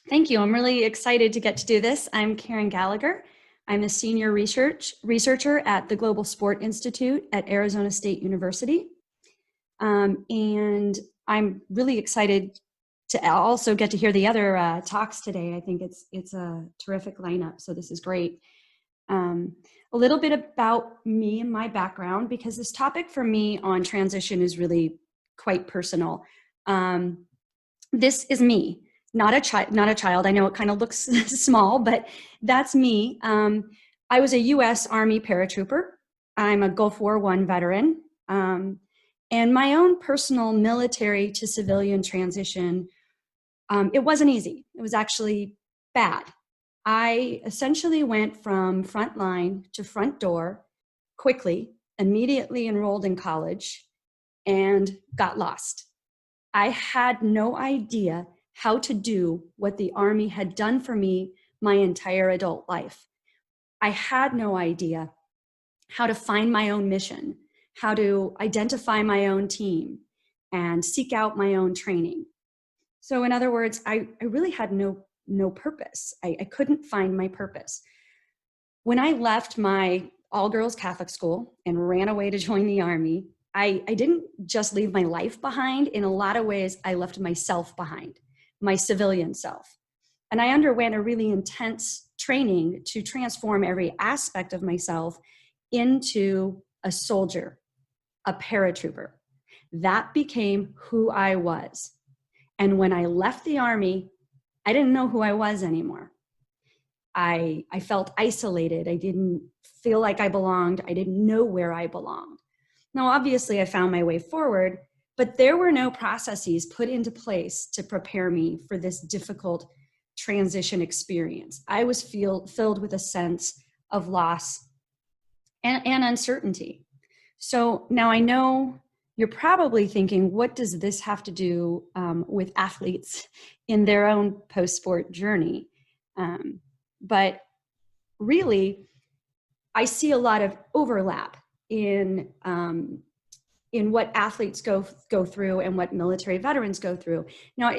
Thank you. I'm really excited to get to do this. I'm Karen Gallagher. I'm a senior researcher at the Global Sport Institute at Arizona State University. And I'm really excited to also get to hear the other talks today. I think it's a terrific lineup, so this is great. A little bit about me and my background, because this topic for me on transition is really quite personal. This is me. Not a child. I know it kind of looks small, but that's me. I was a U.S. Army paratrooper. I'm a Gulf War I veteran. And my own personal military to civilian transition, it wasn't easy. It was actually bad. I essentially went from front line to front door quickly, immediately enrolled in college, and got lost. I had no idea how to do what the Army had done for me my entire adult life. I had no idea how to find my own mission, how to identify my own team, and seek out my own training. So in other words, I really had no purpose. I couldn't find my purpose. When I left my all-girls Catholic school and ran away to join the Army, I didn't just leave my life behind. In a lot of ways, I left myself behind, my civilian self. And I underwent a really intense training to transform every aspect of myself into a soldier, a paratrooper. That became who I was. And when I left the Army, I didn't know who I was anymore. I felt isolated. I didn't feel like I belonged. I didn't know where I belonged. Now, obviously, I found my way forward, but there were no processes put into place to prepare me for this difficult transition experience. I was filled with a sense of loss and uncertainty. So now I know you're probably thinking, what does this have to do with athletes in their own post-sport journey? But really, I see a lot of overlap in what athletes go through and what military veterans go through. Now,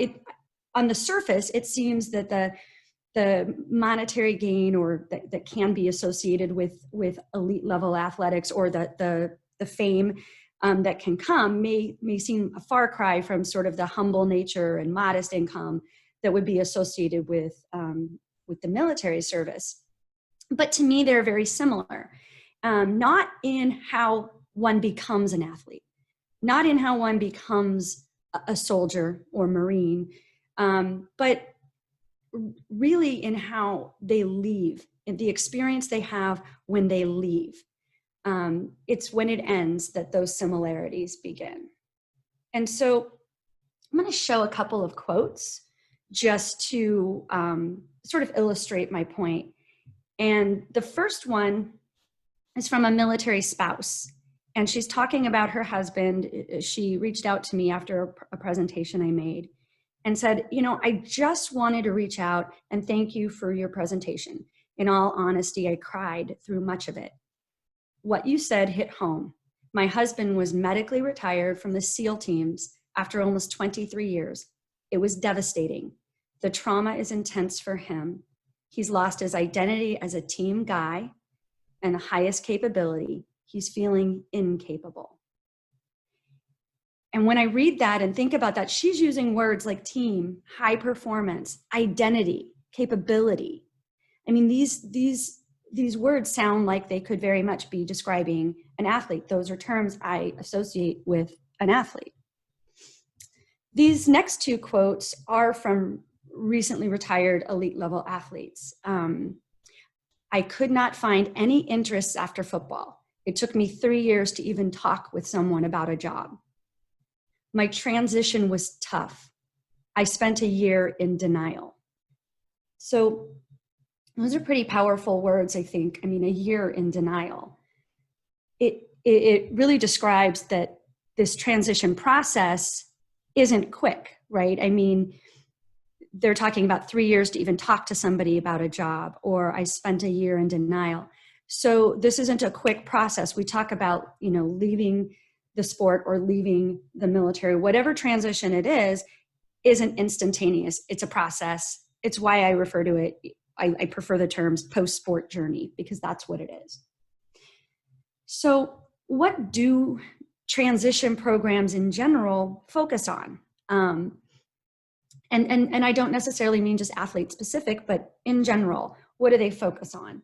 on the surface, it seems that the monetary gain or that can be associated with elite level athletics, or the fame that can come may seem a far cry from sort of the humble nature and modest income that would be associated with the military service. But to me, they're very similar. Not in how one becomes an athlete, not in how one becomes a soldier or Marine, but really in how they leave, in the experience they have when they leave. It's when it ends that those similarities begin. And so I'm going to show a couple of quotes just to sort of illustrate my point. And the first one is from a military spouse, and she's talking about her husband. She reached out to me after a presentation I made and said, I just wanted to reach out and thank you for your presentation. In all honesty, I cried through much of it. What you said hit home. My husband was medically retired from the SEAL teams after almost 23 years. It was devastating. The trauma is intense for him. He's lost his identity as a team guy and the highest capability. He's feeling incapable. And when I read that and think about that, she's using words like team, high performance, identity, capability. I mean, these words sound like they could very much be describing an athlete. Those are terms I associate with an athlete. These next two quotes are from recently retired elite level athletes. I could not find any interests after football. It took me 3 years to even talk with someone about a job. My transition was tough. I spent a year in denial. So those are pretty powerful words, I think. I mean, a year in denial. It really describes that this transition process isn't quick, right? I mean, they're talking about 3 years to even talk to somebody about a job, or I spent a year in denial. So this isn't a quick process. We talk about, leaving the sport or leaving the military, whatever transition it is, isn't instantaneous. It's a process. it's why I refer to it, I prefer the terms post-sport journey, because that's what it is. So what do transition programs in general focus on? And I don't necessarily mean just athlete specific, but in general, what do they focus on?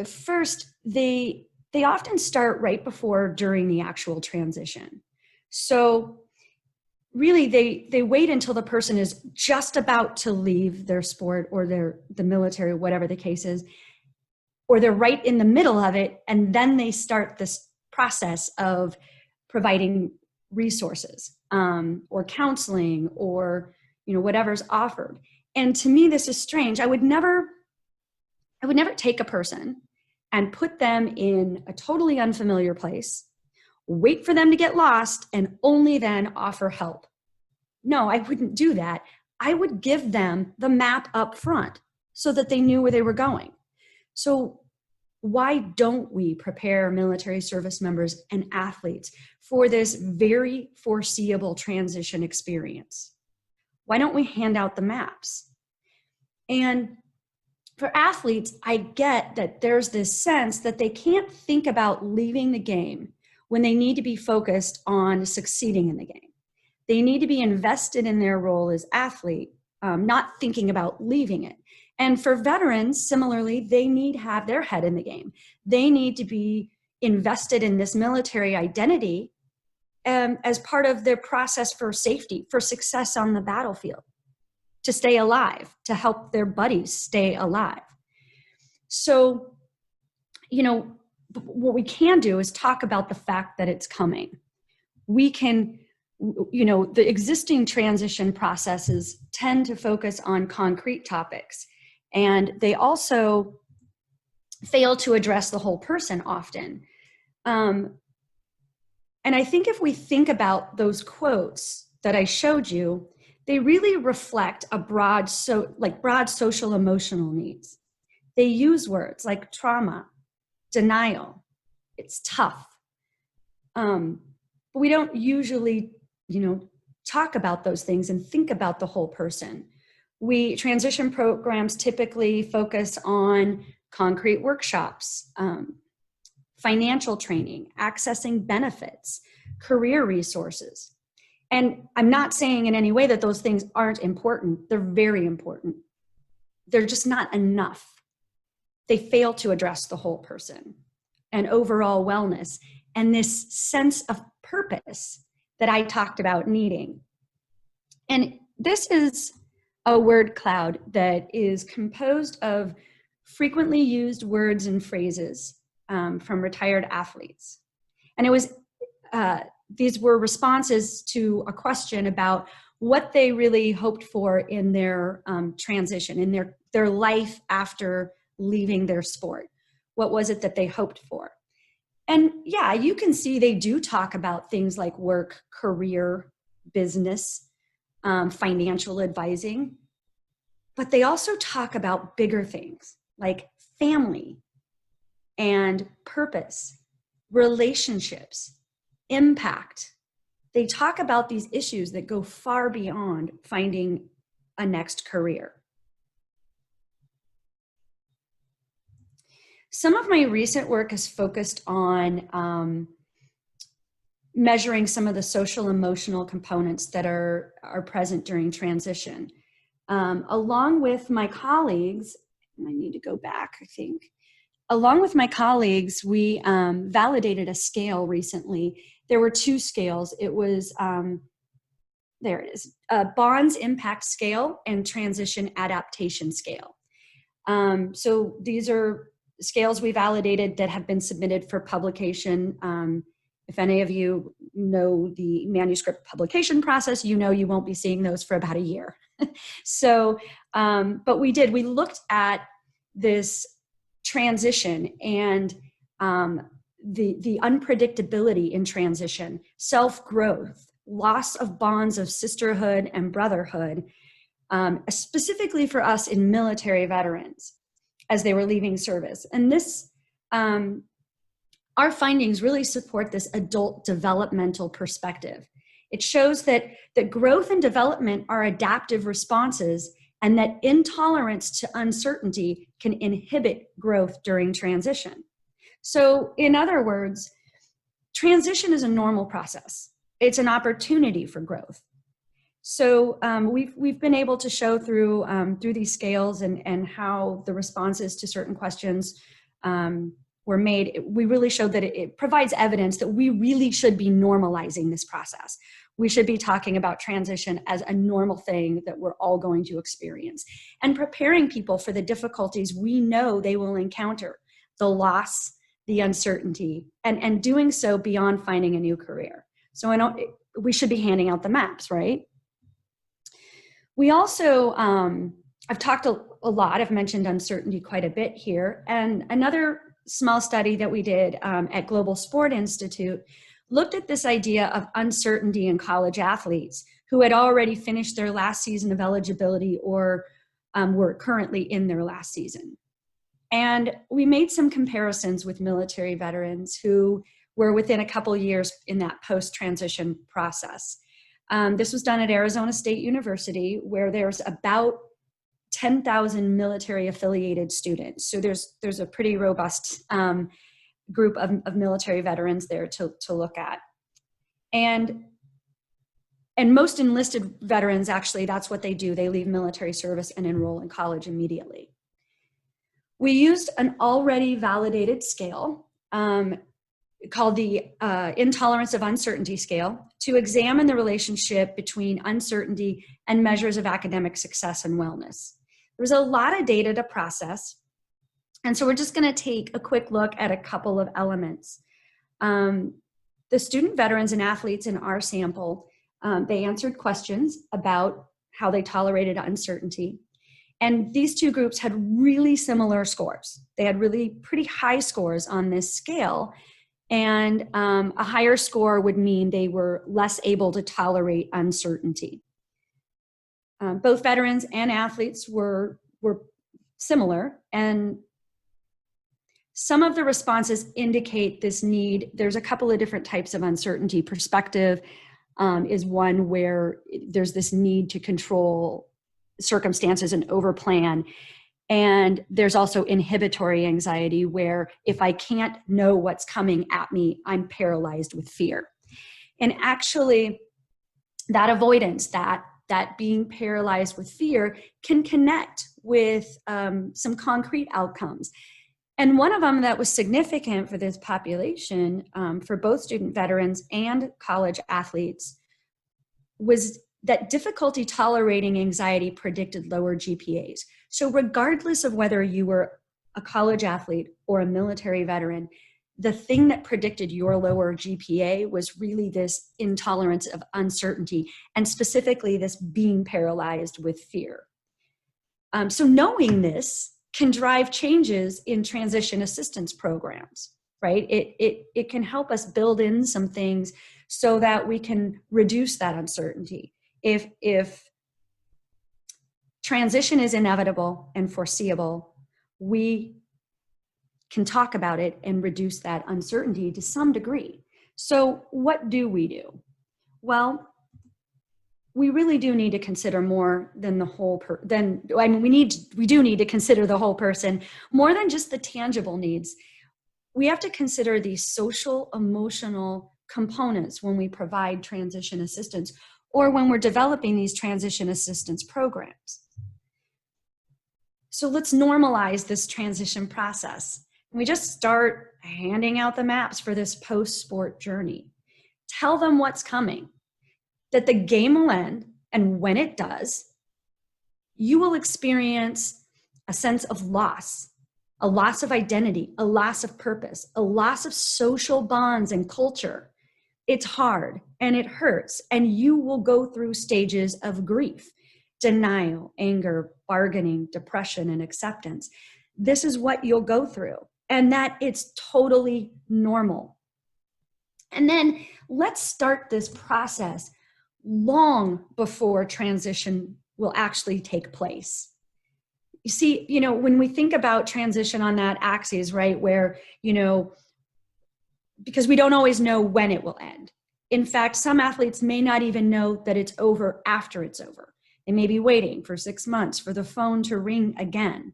First, they often start right before, during the actual transition. So really, they wait until the person is just about to leave their sport or the military, whatever the case is, or they're right in the middle of it, and then they start this process of providing resources or counseling or whatever's offered. And to me, this is strange. I would never take a person and put them in a totally unfamiliar place, wait for them to get lost, and only then offer help. No, I wouldn't do that. I would give them the map up front so that they knew where they were going. So why don't we prepare military service members and athletes for this very foreseeable transition experience? Why don't we hand out the maps? And for athletes, I get that there's this sense that they can't think about leaving the game when they need to be focused on succeeding in the game. They need to be invested in their role as athlete, not thinking about leaving it. And for veterans, similarly, they need to have their head in the game. They need to be invested in this military identity as part of their process for safety, for success on the battlefield, to stay alive, to help their buddies stay alive. So, what we can do is talk about the fact that it's coming. We can, the existing transition processes tend to focus on concrete topics, and they also fail to address the whole person often. And I think if we think about those quotes that I showed you, they really reflect a broad social emotional needs. They use words like trauma, denial, it's tough. But we don't usually, talk about those things and think about the whole person. Transition programs typically focus on concrete workshops, financial training, accessing benefits, career resources. And I'm not saying in any way that those things aren't important. They're very important. They're just not enough. They fail to address the whole person and overall wellness and this sense of purpose that I talked about needing. And this is a word cloud that is composed of frequently used words and phrases from retired athletes. And it was these were responses to a question about what they really hoped for in their transition, in their life after leaving their sport. What was it that they hoped for? And yeah, you can see they do talk about things like work, career, business, financial advising, but they also talk about bigger things like family and purpose, relationships, impact. They talk about these issues that go far beyond finding a next career. Some of my recent work has focused on measuring some of the social emotional components that are present during transition. Along with my colleagues, and I need to go back, I think. Along with my colleagues, we validated a scale recently. There were two scales. It was, there it is, Bond's Impact Scale and Transition Adaptation Scale. So these are scales we validated that have been submitted for publication. If any of you know the manuscript publication process, you won't be seeing those for about a year. So, but we looked at this transition and the unpredictability in transition, self-growth, loss of bonds of sisterhood and brotherhood, specifically for us in military veterans as they were leaving service. And this, our findings really support this adult developmental perspective. It shows that growth and development are adaptive responses and that intolerance to uncertainty can inhibit growth during transition. So in other words, transition is a normal process. It's an opportunity for growth. So we've been able to show through these scales and how the responses to certain questions were made. We really showed that it provides evidence that we really should be normalizing this process. We should be talking about transition as a normal thing that we're all going to experience, and preparing people for the difficulties we know they will encounter, the loss, the uncertainty, and doing so beyond finding a new career. So we should be handing out the maps, right? We also, I've talked a lot, I've mentioned uncertainty quite a bit here, and another small study that we did at Global Sport Institute looked at this idea of uncertainty in college athletes who had already finished their last season of eligibility or were currently in their last season. And we made some comparisons with military veterans who were within a couple years in that post-transition process. This was done at Arizona State University, where there's about 10,000 military affiliated students. So there's a pretty robust group of military veterans there to look at. And most enlisted veterans, actually, that's what they do. They leave military service and enroll in college immediately. We used an already validated scale called the Intolerance of Uncertainty Scale to examine the relationship between uncertainty and measures of academic success and wellness. There's a lot of data to process, and so we're just going to take a quick look at a couple of elements. The student veterans and athletes in our sample, they answered questions about how they tolerated uncertainty. And these two groups had really similar scores. They had really pretty high scores on this scale. And a higher score would mean they were less able to tolerate uncertainty. Both veterans and athletes were similar, and some of the responses indicate this need. There's a couple of different types of uncertainty. Perspective is one where there's this need to control circumstances and overplan. And there's also inhibitory anxiety, where if I can't know what's coming at me, I'm paralyzed with fear. And actually, that avoidance, that being paralyzed with fear, can connect with some concrete outcomes. And one of them that was significant for this population, for both student veterans and college athletes, was that difficulty tolerating anxiety predicted lower GPAs. So regardless of whether you were a college athlete or a military veteran, the thing that predicted your lower GPA was really this intolerance of uncertainty, and specifically this being paralyzed with fear. So knowing this can drive changes in transition assistance programs, right? It can help us build in some things so that we can reduce that uncertainty. If transition is inevitable and foreseeable, we can talk about it and reduce that uncertainty to some degree. So what do we do? Well, we really do need to consider more than the whole we do need to consider the whole person more than just the tangible needs. We have to consider these social, emotional components when we provide transition assistance, or when we're developing these transition assistance programs. So let's normalize this transition process. We just start handing out the maps for this post-sport journey. Tell them what's coming, that the game will end, and when it does, you will experience a sense of loss, a loss of identity, a loss of purpose, a loss of social bonds and culture. It's hard and it hurts, and you will go through stages of grief, denial, anger, bargaining, depression, and acceptance. This is what you'll go through, and that it's totally normal. And then let's start this process long before transition will actually take place. You see, when we think about transition on that axis, right, where, because we don't always know when it will end. In fact, some athletes may not even know that it's over after it's over. They may be waiting for 6 months for the phone to ring again.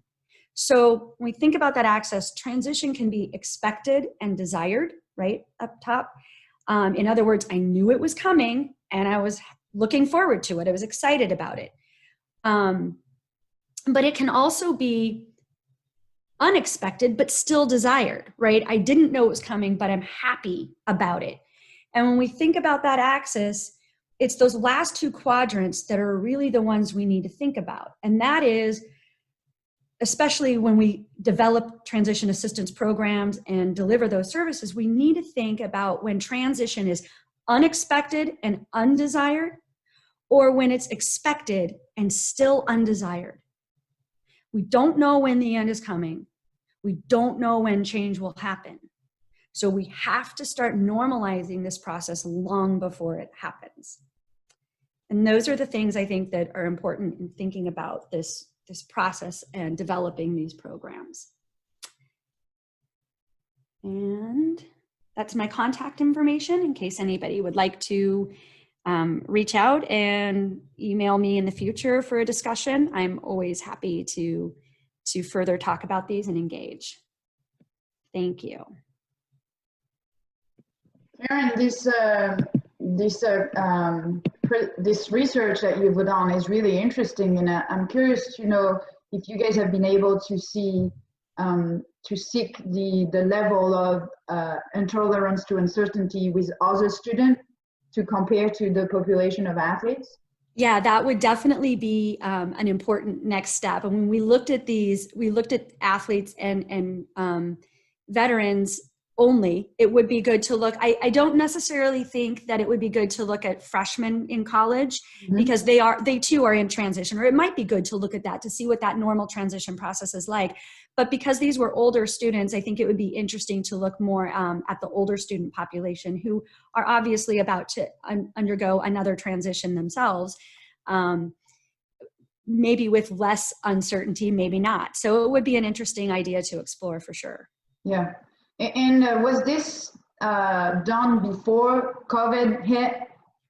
So when we think about that access, transition can be expected and desired, right, up top. In other words, I knew it was coming and I was looking forward to it. I was excited about it. But it can also be unexpected, but still desired, right? I didn't know it was coming, but I'm happy about it. And when we think about that axis, it's those last two quadrants that are really the ones we need to think about. And that is, especially when we develop transition assistance programs and deliver those services, we need to think about when transition is unexpected and undesired, or when it's expected and still undesired. We don't know when the end is coming. We don't know when change will happen. So we have to start normalizing this process long before it happens. And those are the things I think that are important in thinking about this process and developing these programs. And that's my contact information in case anybody would like to reach out and email me in the future for a discussion. I'm always happy to further talk about these and engage. Thank you. Karen, this research that you've done is really interesting, and I'm curious to know if you guys have been able to see to seek the level of intolerance to uncertainty with other students to compare to the population of athletes. Yeah, that would definitely be an important next step. And when we looked at these, we looked at athletes and veterans only. It would be good to look. I don't necessarily think that it would be good to look at freshmen in college, because they too are in transition, or it might be good to look at that to see what that normal transition process is like. But because these were older students, I think it would be interesting to look more at the older student population who are obviously about to undergo another transition themselves, maybe with less uncertainty, maybe not. So it would be an interesting idea to explore for sure. Yeah. And was this done before COVID hit?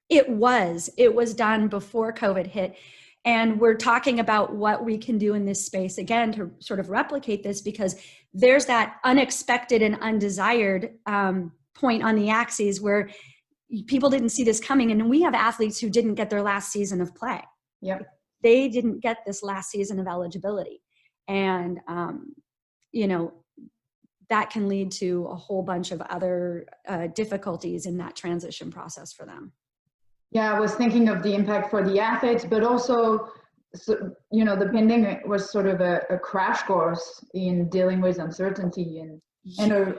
It was done before COVID hit. And we're talking about what we can do in this space, again, to sort of replicate this, because there's that unexpected and undesired point on the axes where people didn't see this coming. And we have athletes who didn't get their last season of play. Yep. They didn't get this last season of eligibility. And, that can lead to a whole bunch of other difficulties in that transition process for them. Yeah, I was thinking of the impact for the athletes, but also, the pandemic was sort of a crash course in dealing with uncertainty and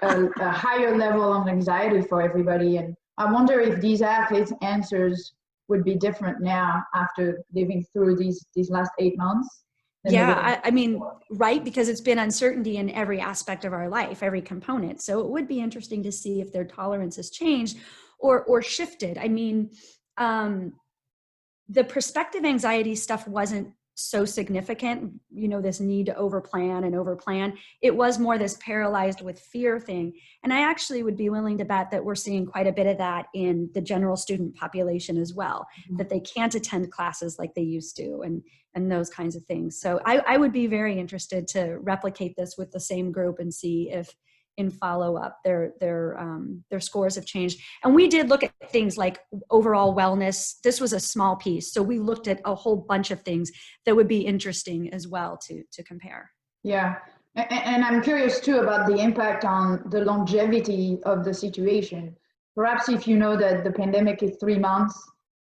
a higher level of anxiety for everybody. And I wonder if these athletes' answers would be different now after living through these last 8 months. Yeah, I mean, right, because it's been uncertainty in every aspect of our life, every component. So it would be interesting to see if their tolerance has changed or shifted. I mean, the prospective anxiety stuff wasn't so significant, this need to overplan. It was more this paralyzed with fear thing. And I actually would be willing to bet that we're seeing quite a bit of that in the general student population as well, that they can't attend classes like they used to and those kinds of things. So I would be very interested to replicate this with the same group and see if in follow-up their scores have changed. And we did look at things like overall wellness. This was a small piece, so we looked at a whole bunch of things that would be interesting as well to compare. Yeah, and I'm curious too about the impact on the longevity of the situation. Perhaps if you know that the pandemic is 3 months,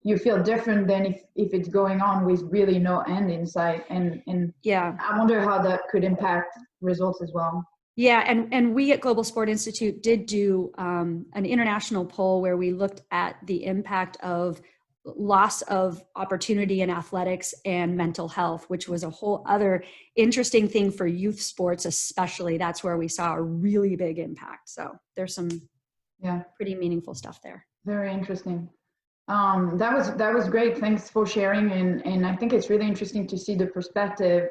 you feel different than if it's going on with really no end in sight. And yeah, I wonder how that could impact results as well. Yeah, and we at Global Sport Institute did do an international poll where we looked at the impact of loss of opportunity in athletics and mental health, which was a whole other interesting thing for youth sports, especially. That's where we saw a really big impact. So there's some pretty meaningful stuff there. Very interesting. That was great. Thanks for sharing. And I think it's really interesting to see the perspective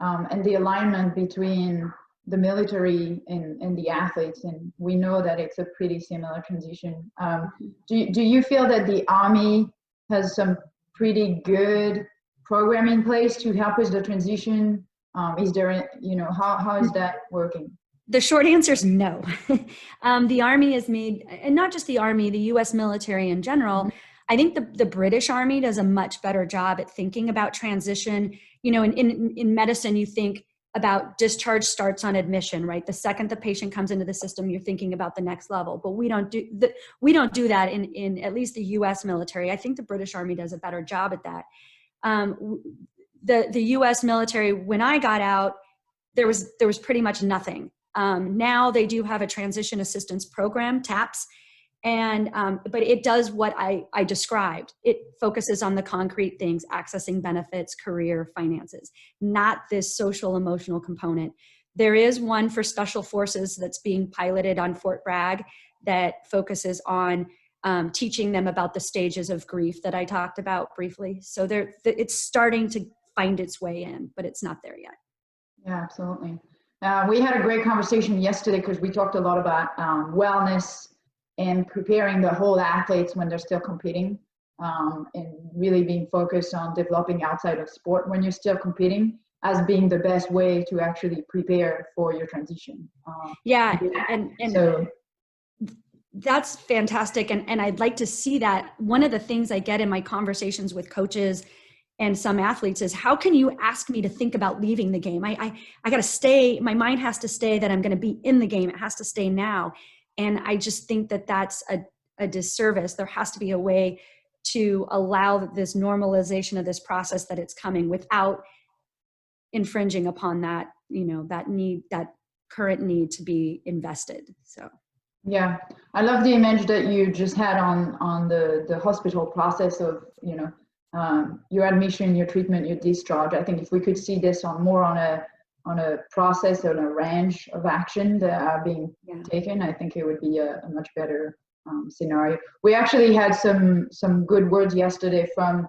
and the alignment between the military and the athletes, and we know that it's a pretty similar transition. Do you feel that the Army has some pretty good program in place to help with the transition? Is there, how is that working? The short answer is no. The Army has made, and not just the Army, the US military in general, I think the British Army does a much better job at thinking about transition. In medicine, you think about discharge starts on admission, right? The second the patient comes into the system, you're thinking about the next level. But we don't do that in at least the US military. I think the British Army does a better job at that. The US military, when I got out, there was pretty much nothing. Now they do have a transition assistance program, TAPS, but it does what I described. It focuses on the concrete things, accessing benefits, career, finances, not this social emotional component. There is one for special forces that's being piloted on Fort Bragg that focuses on teaching them about the stages of grief that I talked about briefly. So it's starting to find its way in, but it's not there yet. Yeah, absolutely. We had a great conversation yesterday because we talked a lot about wellness and preparing the whole athletes when they're still competing, and really being focused on developing outside of sport when you're still competing as being the best way to actually prepare for your transition. And so that's fantastic. And I'd like to see that. One of the things I get in my conversations with coaches and some athletes is, how can you ask me to think about leaving the game? I got to stay, my mind has to stay that I'm going to be in the game. It has to stay now. And I just think that that's a disservice. There has to be a way to allow this normalization of this process that it's coming without infringing upon that, that current need to be invested. So. Yeah, I love the image that you just had on the hospital process of, your admission, your treatment, your discharge. I think if we could see this on a process, on a range of action that are being taken, I think it would be a much better scenario. We actually had some good words yesterday from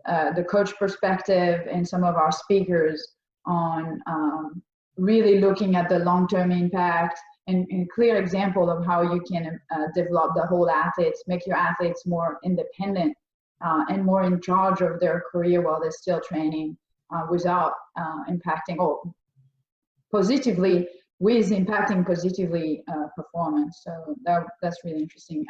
the coach perspective and some of our speakers on really looking at the long-term impact and clear example of how you can develop the whole athletes, make your athletes more independent and more in charge of their career while they're still training, without impacting impacting positively performance. So that's really interesting.